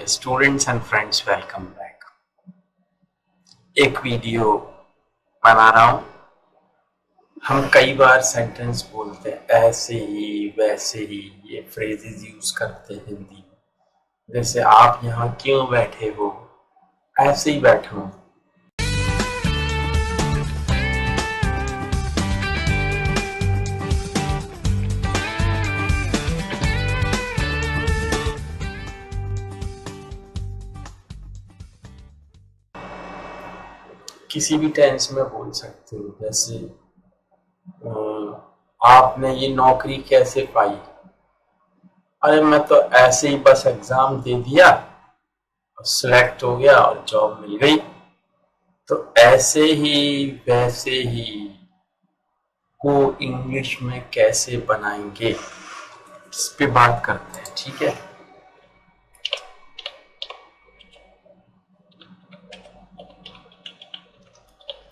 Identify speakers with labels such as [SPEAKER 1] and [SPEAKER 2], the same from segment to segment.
[SPEAKER 1] Dear students and friends, welcome back. एक video बना रहा हूँ। हम कई बार सेंटेंस बोलते हैं ऐसे ही वैसे ही, ये फ्रेजेस यूज करते हैं हिंदी में। जैसे आप यहाँ क्यों बैठे हो, ऐसे ही बैठा हूँ। किसी भी टेंस में बोल सकते हो। जैसे आपने ये नौकरी कैसे पाई? अरे मैं तो ऐसे ही बस एग्जाम दे दिया और सिलेक्ट हो गया और जॉब मिल गई। तो ऐसे ही वैसे ही को इंग्लिश में कैसे बनाएंगे, इस पे बात करते हैं, ठीक है।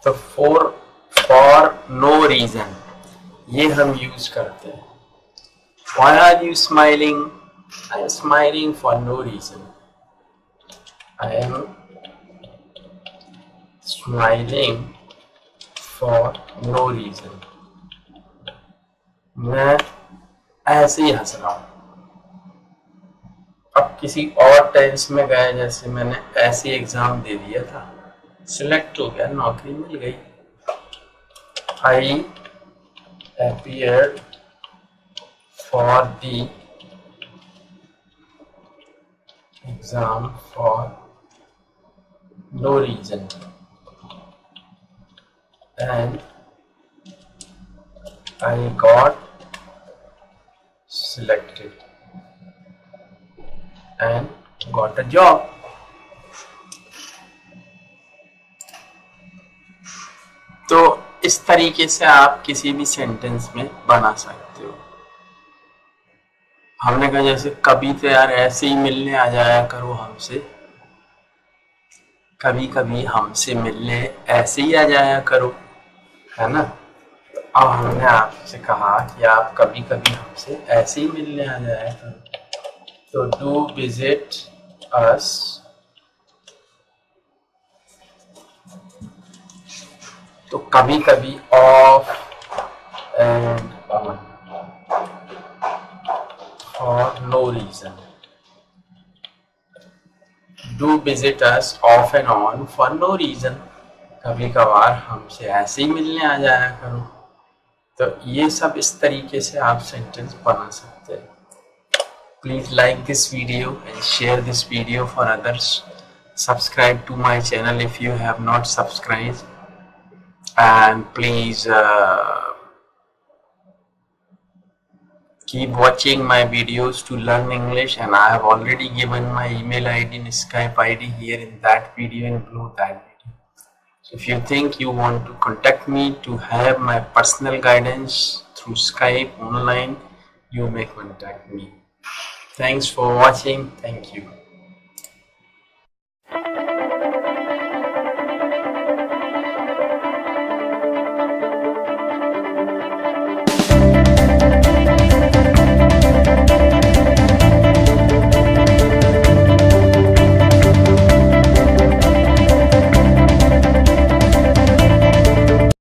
[SPEAKER 1] तो फॉर नो रीजन ये हम यूज करते हैं। Why are you smiling? I am smiling for no reason. I am smiling for no reason. मैं ऐसे ही हंस रहा हूं। अब किसी और टेंस में गए, जैसे मैंने ऐसे एग्जाम दे दिया था, सिलेक्ट हो गया, नौकरी मिल गई। I appeared for the exam for no reason and I got selected and got a job. तो इस तरीके से आप किसी भी सेंटेंस में बना सकते हो। हमने कहा जैसे कभी तो यार ऐसे ही मिलने आ जाया करो हमसे, कभी कभी हमसे मिलने ऐसे ही आ जाया करो, है ना। तो अब हमने आपसे कहा कि आप कभी कभी हमसे ऐसे ही मिलने आ जाया करो। तो डू विजिट अस तो कभी कभी of and on, for no reason. Do visit us off and on for no reason. कभी कभार हमसे ऐसे ही मिलने आ जाया करो। तो ये सब इस तरीके से आप सेंटेंस बना सकते हैं। Please like this video and share this video for others. Subscribe to my channel if you have not subscribed, and please keep watching my videos to learn English. And I have already given my email ID and Skype ID here in that video and below that video. So if you think you want to contact me to have my personal guidance through Skype online, you may contact me. Thanks for watching. Thank you.